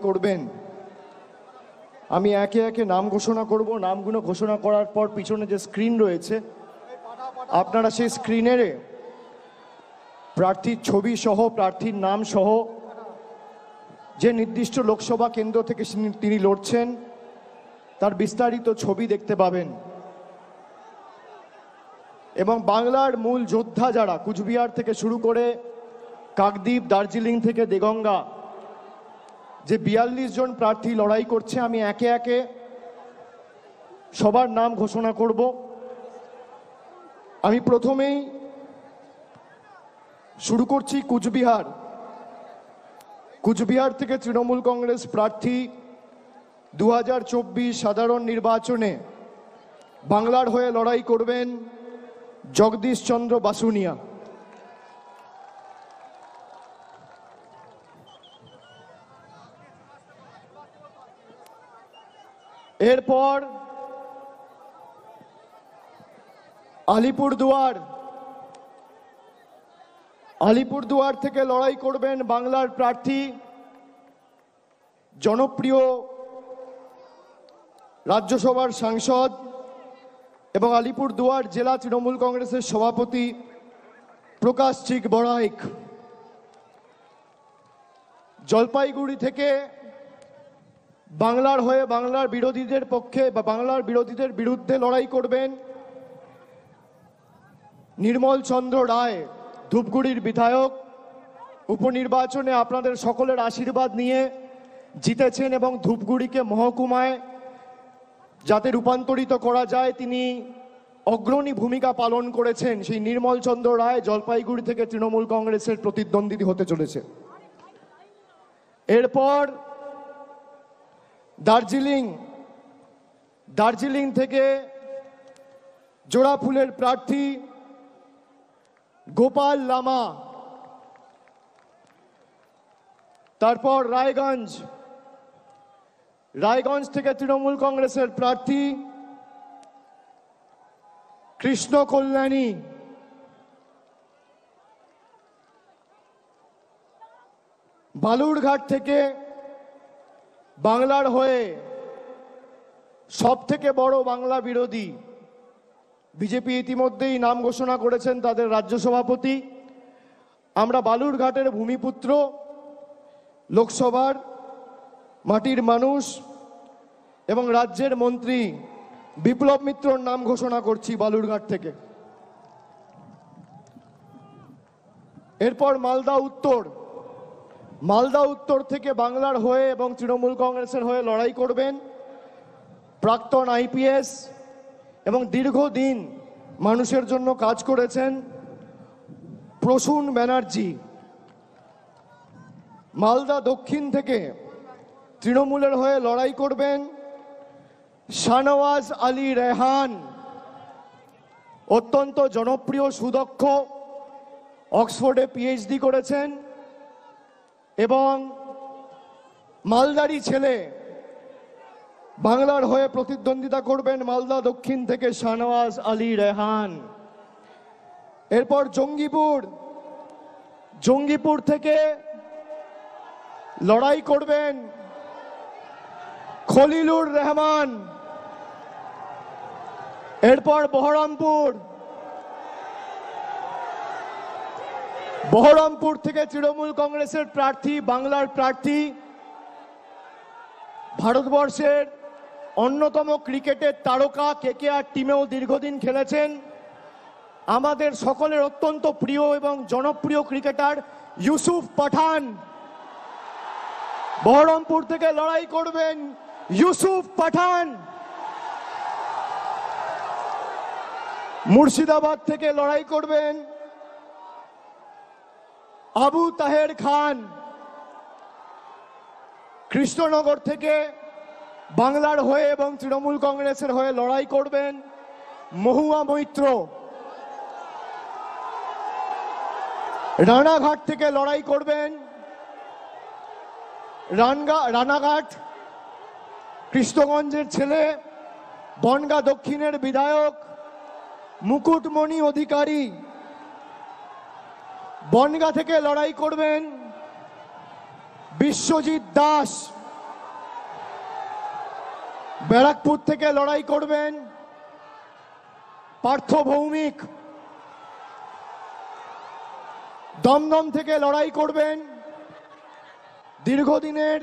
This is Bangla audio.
করবেন। আমি একে একে নাম ঘোষণা করব। নামগুলো ঘোষণা করার পর পিছনে যে স্ক্রিন রয়েছে, আপনারা সেই স্ক্রিনের প্রার্থীর ছবি সহ, প্রার্থীর নাম সহ, যে নির্দিষ্ট লোকসভা কেন্দ্র থেকে তিনি লড়ছেন তার বিস্তারিত ছবি দেখতে পাবেন। এবং বাংলার মূল যোদ্ধা যারা, কুচবিহার থেকে শুরু করে কাকদ্বীপ, দার্জিলিং থেকে দেগঙ্গা, যে 42 জন প্রার্থী লড়াই করছে, আমি একে একে সবার নাম ঘোষণা করব। আমি প্রথমেই শুরু করছি কুচবিহার। কুচবিহার থেকে তৃণমূল কংগ্রেস প্রার্থী 2024 সাধারণ নির্বাচনে বাংলার হয়ে লড়াই করবেন জগদীশ চন্দ্র বাসুনিয়া। এরপর আলিপুরদুয়ার থেকে লড়াই করবেন বাংলার প্রার্থী, জনপ্রিয় রাজ্যসভার সাংসদ এবং আলিপুরদুয়ার জেলা তৃণমূল কংগ্রেসের সভাপতি প্রকাশ চিক বড়াইক। জলপাইগুড়ি থেকে বাংলার হয়ে বাংলার বিরোধীদের পক্ষে বা বাংলার বিরোধীদের বিরুদ্ধে লড়াই করবেন নির্মল চন্দ্র রায়, ধূপগুড়ির বিধায়ক। উপনির্বাচনে আপনাদের সকলের আশীর্বাদ নিয়ে জিতেছেন এবং ধূপগুড়িকে মহকুমায় যাতে রূপান্তরিত করা যায় তিনি অগ্রণী ভূমিকা পালন করেছেন। সেই নির্মল চন্দ্র রায় জলপাইগুড়ি থেকে তৃণমূল কংগ্রেসের প্রতিদ্বন্দ্বী হতে চলেছে। এরপর দার্জিলিং থেকে জোড়াফুলের প্রার্থী গোপাল লামা। তারপর রায়গঞ্জ থেকে তৃণমূল কংগ্রেসের প্রার্থী কৃষ্ণ কল্যাণী। বালুরঘাট থেকে বাংলার হয়ে সব থেকে বড় বাংলা বিরোধী, বিজেপি ইতিমধ্যেই নাম ঘোষণা করেছেন তাদের রাজ্য সভাপতি। আমরা বালুরঘাটের ভূমিপুত্র, লোকসভার মাটির মানুষ এবং রাজ্যের মন্ত্রী বিপ্লব মিত্রর নাম ঘোষণা করছি বালুরঘাট থেকে। এরপর মালদা উত্তর থেকে বাংলার হয়ে এবং তৃণমূল কংগ্রেসের হয়ে লড়াই করবেন প্রাক্তন আইপিএস এবং দীর্ঘদিন মানুষের জন্য কাজ করেছেন প্রসূন ব্যানার্জি। মালদা দক্ষিণ থেকে তৃণমূলের হয়ে লড়াই করবেন শাহনওয়াজ আলী রেহান, অত্যন্ত জনপ্রিয়, সুদক্ষ, অক্সফোর্ডে পিএইচডি করেছেন এবং মালদারি ছেলে। বাংলার হয়ে প্রতিদ্বন্দ্বিতা করবেন মালদা দক্ষিণ থেকে শাহনওয়াজ আলী রেহান। এরপর জঙ্গিপুর থেকে লড়াই করবেন খলিলুর রহমান। এরপর বহরমপুর থেকে তৃণমূল কংগ্রেসের প্রার্থী, বাংলার প্রার্থী, ভারতবর্ষের অন্যতম ক্রিকেটের তারকা, কেকেআর টিমেও দীর্ঘদিন খেলেছেন, আমাদের সকলের অত্যন্ত প্রিয় এবং জনপ্রিয় ক্রিকেটার ইউসুফ পাঠান। বহরমপুর থেকে লড়াই করবেন ইউসুফ পাঠান। মুর্শিদাবাদ থেকে লড়াই করবেন আবু তাহের খান। কৃষ্ণনগর থেকে বাংলার হয়ে এবং তৃণমূল কংগ্রেসের হয়ে লড়াই করবেন মহুয়া মৈত্র। রানাঘাট থেকে লড়াই করবেন রানাঘাট কৃষ্ণগঞ্জের ছেলে, বনগাঁ দক্ষিণের বিধায়ক মুকুটমণি অধিকারী। বনগাঁ থেকে লড়াই করবেন বিশ্বজিৎ দাস। ব্যারাকপুর থেকে লড়াই করবেন পার্থ ভৌমিক। দমদম থেকে লড়াই করবেন দীর্ঘদিনের